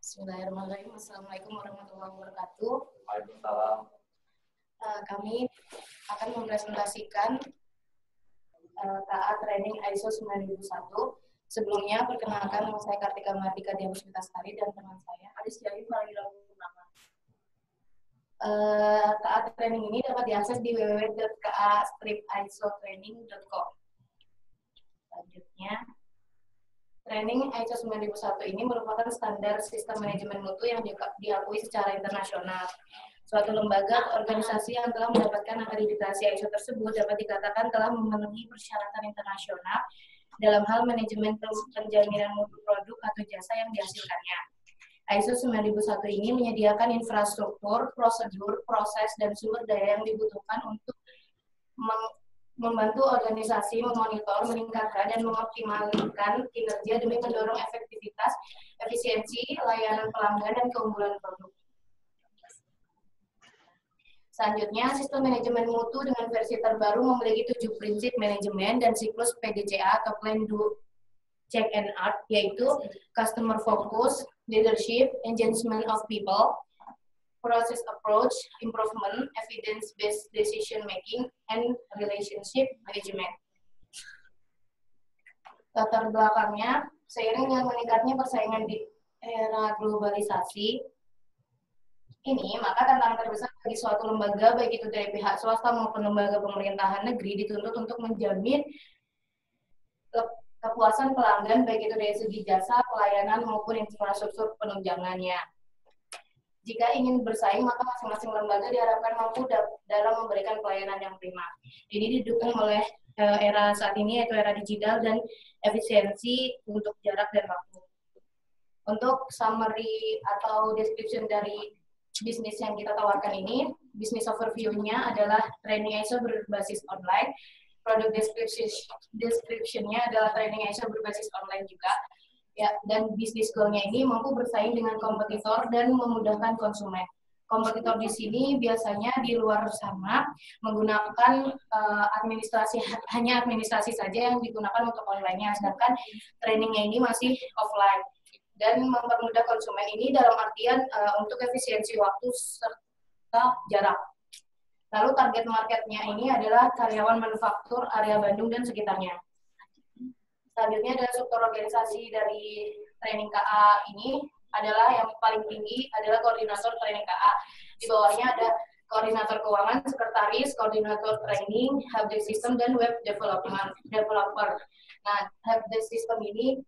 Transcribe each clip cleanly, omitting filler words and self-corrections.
Bismillahirrahmanirrahim. Assalamualaikum warahmatullahi wabarakatuh. Waalaikumsalam. Kami akan mempresentasikan TA Training ISO 9001. Sebelumnya, perkenalkan nama saya Kartika Mardika Dewi Sari dan teman saya Aris Jahim Purnama. TA Training ini dapat diakses di www.ka-isotraining.com. Selanjutnya, Training ISO 9001 ini merupakan standar sistem manajemen mutu yang diakui secara internasional. Suatu lembaga atau organisasi yang telah mendapatkan akreditasi ISO tersebut dapat dikatakan telah memenuhi persyaratan internasional dalam hal manajemen penjaminan mutu produk atau jasa yang dihasilkannya. ISO 9001 ini menyediakan infrastruktur, prosedur, proses, dan sumber daya yang dibutuhkan untuk membantu organisasi memonitor, meningkatkan, dan mengoptimalkan kinerja demi mendorong efektivitas, efisiensi, layanan pelanggan, dan keunggulan produk. Selanjutnya, sistem manajemen mutu dengan versi terbaru memiliki 7 prinsip manajemen dan siklus PDCA atau Plan, Do, Check, and Act, yaitu Customer Focus, Leadership, Engagement of People, Process Approach, Improvement, Evidence-Based Decision Making, and Relationship Management. Latar belakangnya, seiring dengan meningkatnya persaingan di era globalisasi ini, maka tantangan terbesar bagi suatu lembaga, baik itu dari pihak swasta maupun lembaga pemerintahan negeri, dituntut untuk menjamin kepuasan pelanggan, baik itu dari segi jasa, pelayanan, maupun infrastruktur penunjangannya. Jika ingin bersaing, maka masing-masing lembaga diharapkan mampu dalam memberikan pelayanan yang prima. Ini didukung oleh era saat ini, yaitu era digital dan efisiensi untuk jarak dan waktu. Untuk summary atau description dari bisnis yang kita tawarkan ini, bisnis overview-nya adalah training ISO berbasis online, produk description-nya adalah training ISO berbasis online juga. Ya, dan bisnis goal-nya ini mampu bersaing dengan kompetitor dan memudahkan konsumen. Kompetitor di sini biasanya di luar sana menggunakan hanya administrasi saja yang digunakan untuk online-nya, sedangkan trainingnya ini masih offline. Dan mempermudah konsumen ini dalam artian untuk efisiensi waktu serta jarak. Lalu target marketnya ini adalah karyawan manufaktur area Bandung dan sekitarnya. Selanjutnya adalah struktur organisasi dari training KA ini adalah yang paling tinggi adalah koordinator training KA. Di bawahnya ada koordinator keuangan, sekretaris, koordinator training, helpdesk system, dan web developer. Nah, helpdesk system ini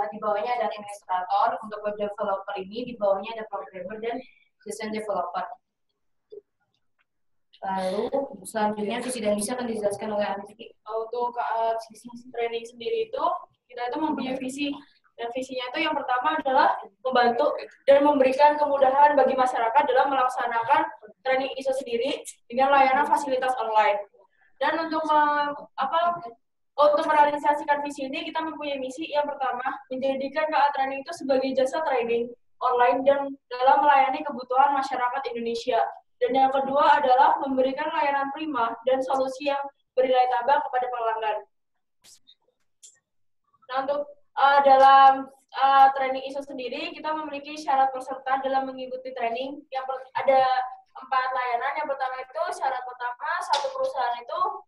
di bawahnya ada administrator, untuk web developer ini di bawahnya ada programmer dan design developer. Lalu selanjutnya visi dan misi akan dijelaskan oleh Aniki. Untuk training sendiri itu kita itu mempunyai visi, dan visinya itu yang pertama adalah membantu dan memberikan kemudahan bagi masyarakat dalam melaksanakan training ISO sendiri dengan layanan fasilitas online. Dan untuk merealisasikan visi ini kita mempunyai misi yang pertama menjadikan KA Training itu sebagai jasa training online dan dalam melayani kebutuhan masyarakat Indonesia. Dan yang kedua adalah memberikan layanan prima dan solusi yang bernilai tambah kepada pelanggan. Nah, untuk dalam training ISO sendiri, kita memiliki syarat peserta dalam mengikuti training. Ada 4 layanan. Yang pertama itu, syarat pertama, satu perusahaan itu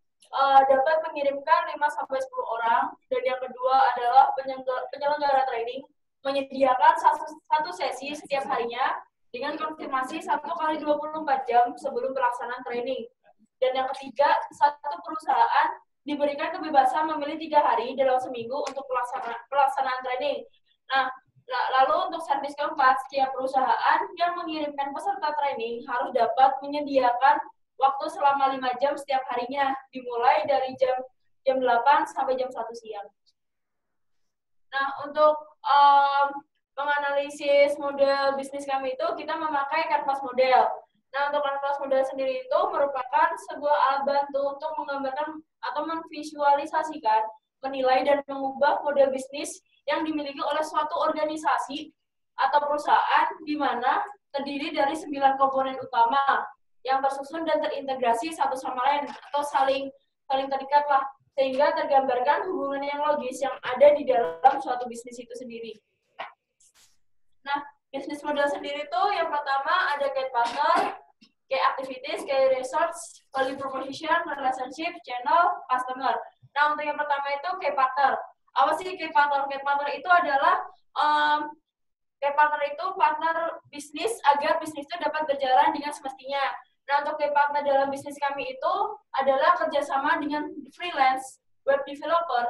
dapat mengirimkan 5-10 orang. Dan yang kedua adalah penyelenggara training menyediakan satu sesi setiap harinya dengan konfirmasi 1 kali 24 jam sebelum pelaksanaan training. Dan yang ketiga, satu perusahaan diberikan kebebasan memilih 3 hari dalam seminggu untuk pelaksanaan training. Nah, lalu untuk servis keempat, setiap perusahaan yang mengirimkan peserta training harus dapat menyediakan waktu selama 5 jam setiap harinya, dimulai dari jam 8 sampai jam 1 siang. Nah, untuk menganalisis model bisnis kami itu, kita memakai kanvas model. Nah, untuk kanvas model sendiri itu merupakan sebuah alat bantu untuk menggambarkan atau memvisualisasikan, menilai, dan mengubah model bisnis yang dimiliki oleh suatu organisasi atau perusahaan di mana terdiri dari 9 komponen utama yang tersusun dan terintegrasi satu sama lain atau saling terikat lah, sehingga tergambarkan hubungan yang logis yang ada di dalam suatu bisnis itu sendiri. Nah, Bisnis model sendiri tuh yang pertama ada key partner, key activities, key research, value proposition, relationship, channel, customer. Nah, untuk yang pertama itu key partner. Apa sih key partner? Key partner itu adalah key partner itu partner bisnis agar bisnis itu dapat berjalan dengan semestinya. Nah, untuk key partner dalam bisnis kami itu adalah kerjasama dengan freelance, web developer,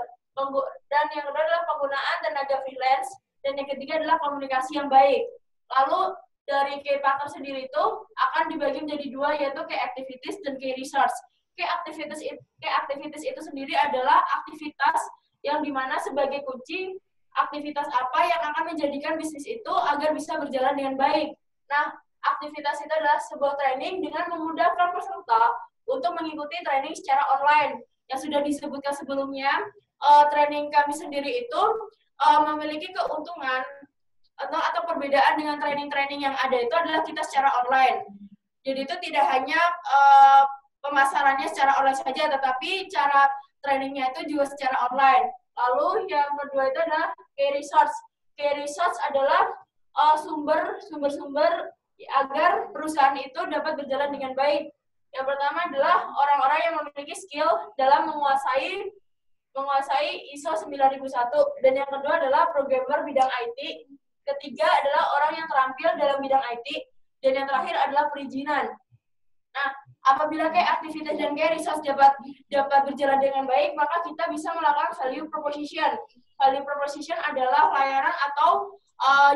dan yang kedua adalah penggunaan tenaga freelance, dan yang ketiga adalah komunikasi yang baik. Lalu dari key partner sendiri itu akan dibagi menjadi dua, yaitu key activities dan key research. Key activities itu sendiri adalah aktivitas yang dimana sebagai kunci aktivitas apa yang akan menjadikan bisnis itu agar bisa berjalan dengan baik. Nah, aktivitas itu adalah sebuah training dengan memudahkan peserta untuk mengikuti training secara online. Yang sudah disebutkan sebelumnya, training kami sendiri itu memiliki keuntungan atau perbedaan dengan training-training yang ada itu adalah kita secara online. Jadi itu tidak hanya pemasarannya secara online saja, tetapi cara trainingnya itu juga secara online. Lalu yang kedua itu adalah key research. Key research adalah sumber-sumber agar perusahaan itu dapat berjalan dengan baik. Yang pertama adalah orang-orang yang memiliki skill dalam menguasai ISO 9001, dan yang kedua adalah programmer bidang IT. Ketiga adalah orang yang terampil dalam bidang IT, dan yang terakhir adalah perizinan. Nah, apabila kayak aktivitas dan kayak research dapat berjalan dengan baik, maka kita bisa melakukan value proposition. Value proposition adalah layanan atau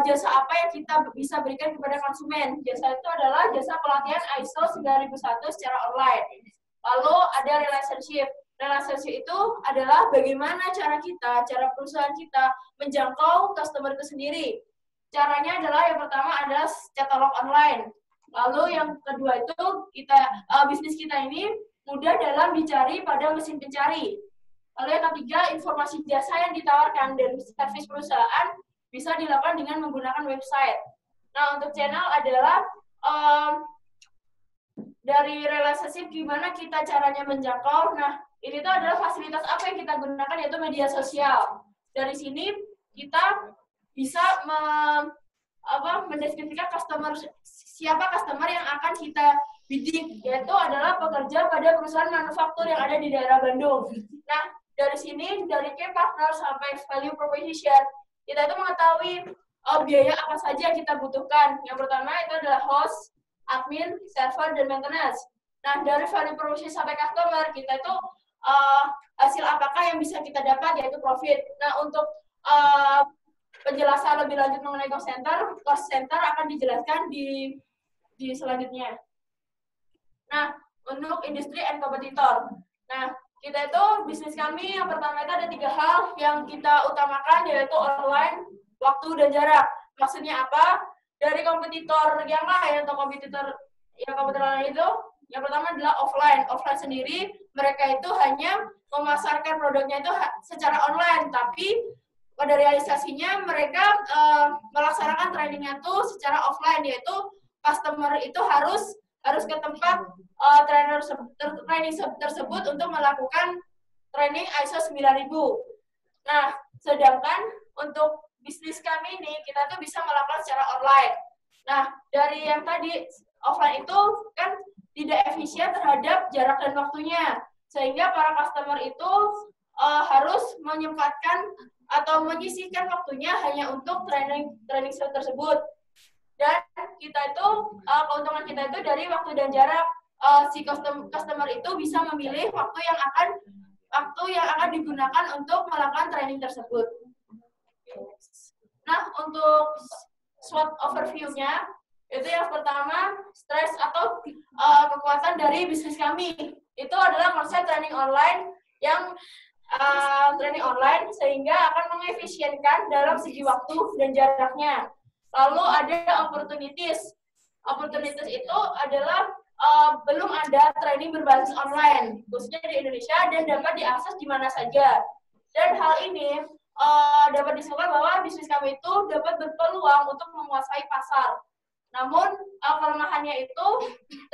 jasa apa yang kita bisa berikan kepada konsumen. Jasa itu adalah jasa pelatihan ISO 9001 secara online. Lalu ada relationship. Relationship itu adalah bagaimana cara perusahaan kita menjangkau customer itu sendiri. Caranya adalah yang pertama adalah katalog online. Lalu yang kedua itu bisnis kita ini mudah dalam dicari pada mesin pencari. Lalu yang ketiga, informasi jasa yang ditawarkan dan servis perusahaan bisa dilakukan dengan menggunakan website. Nah, untuk channel adalah dari relationship gimana kita caranya menjangkau. Nah, ini tuh adalah fasilitas apa yang kita gunakan, yaitu media sosial. Dari sini kita bisa mendeskripsikan siapa customer yang akan kita bidik, yaitu adalah pekerja pada perusahaan manufaktur yang ada di daerah Bandung. Nah, dari sini, dari key partner sampai value proposition, kita itu mengetahui biaya apa saja yang kita butuhkan. Yang pertama itu adalah host, admin, server, dan maintenance. Nah, dari value proposition sampai customer, kita itu hasil apakah yang bisa kita dapat, yaitu profit. Nah, untuk penjelasan lebih lanjut mengenai cost center akan dijelaskan di selanjutnya. Nah, untuk industri and kompetitor. Nah, kita itu bisnis kami yang pertama itu ada 3 hal yang kita utamakan, yaitu online, waktu, dan jarak. Maksudnya apa? Dari kompetitor yang lain atau kompetitor lain itu, yang pertama adalah offline. Offline sendiri, mereka itu hanya memasarkan produknya itu secara online, tapi pada realisasinya mereka melaksanakan trainingnya itu secara offline, yaitu customer itu harus ke tempat training tersebut untuk melakukan training ISO 9000. Nah, sedangkan untuk bisnis kami ini kita tuh bisa melakukan secara online. Nah, dari yang tadi offline itu kan tidak efisien terhadap jarak dan waktunya, sehingga para customer itu harus menyempatkan atau menyisihkan waktunya hanya untuk training tersebut. Dan kita itu keuntungan kita itu dari waktu dan jarak, si customer itu bisa memilih waktu yang akan digunakan untuk melakukan training tersebut. Nah, untuk SWOT overview-nya itu yang pertama, stress atau kekuatan dari bisnis kami. Itu adalah konsep training online yang training online sehingga akan mengefisienkan dalam segi waktu dan jaraknya. Lalu ada opportunities. Opportunities itu adalah belum ada training berbasis online, khususnya di Indonesia, dan dapat diakses di mana saja. Dan hal ini dapat disebutkan bahwa bisnis kami itu dapat berpeluang untuk menguasai pasar. Namun, kelemahannya itu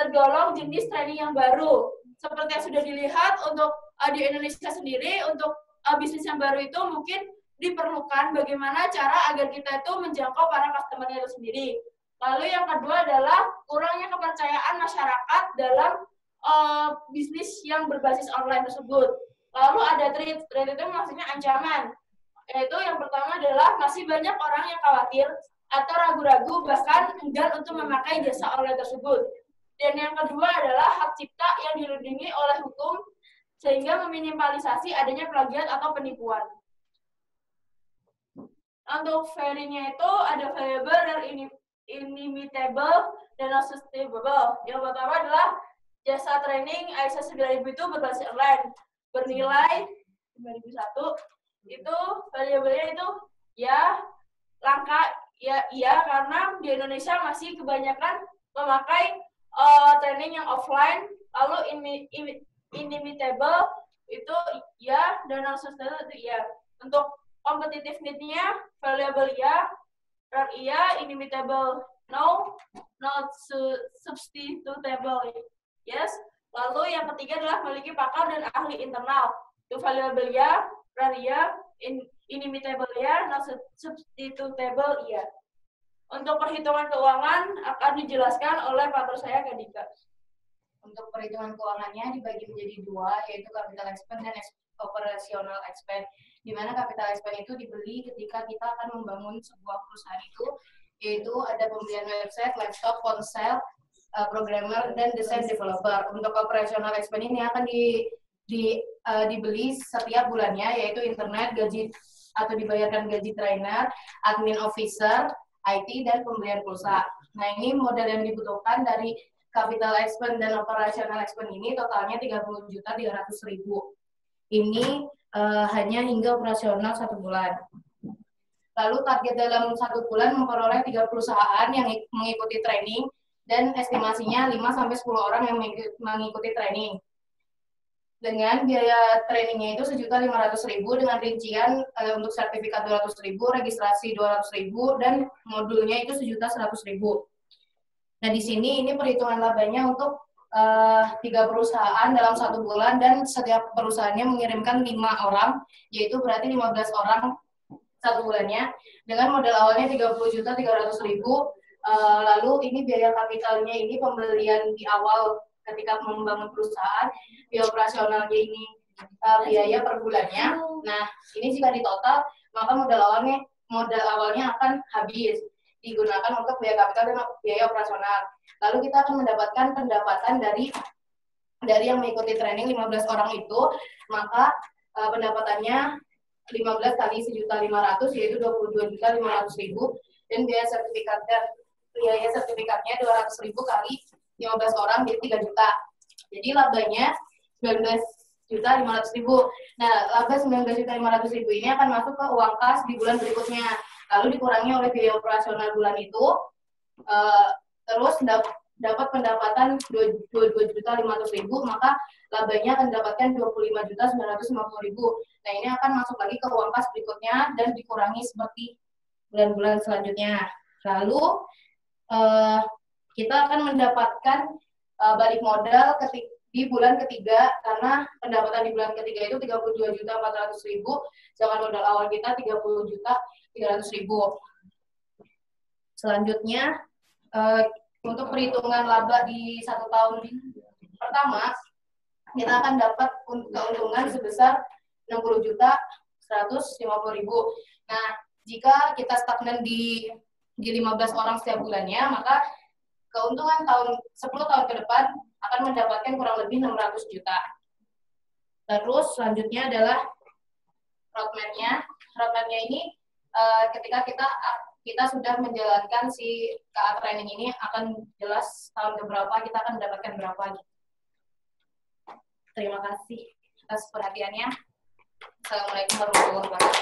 tergolong jenis training yang baru. Seperti yang sudah dilihat untuk di Indonesia sendiri, untuk bisnis yang baru itu mungkin diperlukan bagaimana cara agar kita itu menjangkau para customer-nya itu sendiri. Lalu yang kedua adalah kurangnya kepercayaan masyarakat dalam bisnis yang berbasis online tersebut. Lalu ada threat itu maksudnya ancaman. Yaitu yang pertama adalah masih banyak orang yang khawatir atau ragu-ragu bahkan enggan untuk memakai jasa online tersebut. Dan yang kedua adalah hak cipta yang dilindungi oleh hukum sehingga meminimalisasi adanya plagiat atau penipuan. Untuk value-nya itu ada valuable dan inimitable dan non-sustainable. Yang pertama adalah jasa training ISO 9000 itu berbasis online, bernilai 9001. Itu valuable-nya itu ya langka, ya iya karena di Indonesia masih kebanyakan memakai training yang offline. Lalu inimitable itu ya dan non-sustainable itu ya. Untuk competitive need-nya valuable ya, rare iya, inimitable no, not substitutable yes. Lalu yang ketiga adalah memiliki pakar dan ahli internal. Itu valuable ya, rare ya, inimitable ya, not substitutable ya. Untuk perhitungan keuangan akan dijelaskan oleh partner saya Kadika. Untuk perhitungan keuangannya dibagi menjadi dua, yaitu capital expense dan operational expense. Di mana capital expense itu dibeli ketika kita akan membangun sebuah perusahaan itu, yaitu ada pembelian website, laptop, ponsel, programmer, dan desain developer. Untuk operational expense ini akan dibeli setiap bulannya, yaitu internet, gaji atau dibayarkan gaji trainer, admin officer, IT, dan pembelian pulsa. Nah, ini modal yang dibutuhkan dari capital expense dan operational expense ini totalnya 30.300.000. Ini hanya hingga operasional 1 bulan. Lalu target dalam 1 bulan memperoleh 3 perusahaan yang mengikuti training dan estimasinya 5-10 orang yang mengikuti training. Dengan biaya trainingnya itu 1.500.000 dengan rincian untuk sertifikat 200.000, registrasi 200.000, dan modulnya itu 1.100.000. Nah, di sini ini perhitungan labanya untuk 3 perusahaan dalam 1 bulan dan setiap perusahaannya mengirimkan 5 orang, yaitu berarti 15 orang 1 bulannya dengan modal awalnya 30.300.000. Lalu ini biaya kapitalnya ini pembelian di awal ketika membangun perusahaan, biaya operasionalnya ini biaya per bulannya. Nah, ini jika ditotal maka modal awalnya akan habis digunakan untuk biaya kapital dan biaya operasional. Lalu kita akan mendapatkan pendapatan dari yang mengikuti training 15 orang itu, maka pendapatannya 15 kali 1.500.000 yaitu 22.500.000, dan biaya sertifikatnya 200.000 kali 15 orang jadi 3 juta. Jadi labanya 19.500.000. Nah, laba 19.500.000 ini akan masuk ke uang kas di bulan berikutnya. Lalu dikurangi oleh biaya operasional bulan itu, terus dapat pendapatan 22.500.000, maka labanya akan mendapatkan 25.950.000. Nah, ini akan masuk lagi ke uang kas berikutnya dan dikurangi seperti bulan-bulan selanjutnya. Lalu kita akan mendapatkan balik modal di bulan ketiga, karena pendapatan di bulan ketiga itu 32.400.000, sedangkan modal awal kita 30.300.000. Selanjutnya, untuk perhitungan laba di 1 tahun pertama, kita akan dapat keuntungan sebesar 60.150.000. Nah, jika kita stagnan di 15 orang setiap bulannya, maka keuntungan 10 tahun ke depan akan mendapatkan kurang lebih 600 juta. Terus selanjutnya adalah roadmap-nya. Roadmap-nya ini ketika kita sudah menjalankan si KA training ini akan jelas tahun keberapa kita akan mendapatkan berapa. Terima kasih atas perhatiannya. Assalamualaikum warahmatullahi wabarakatuh.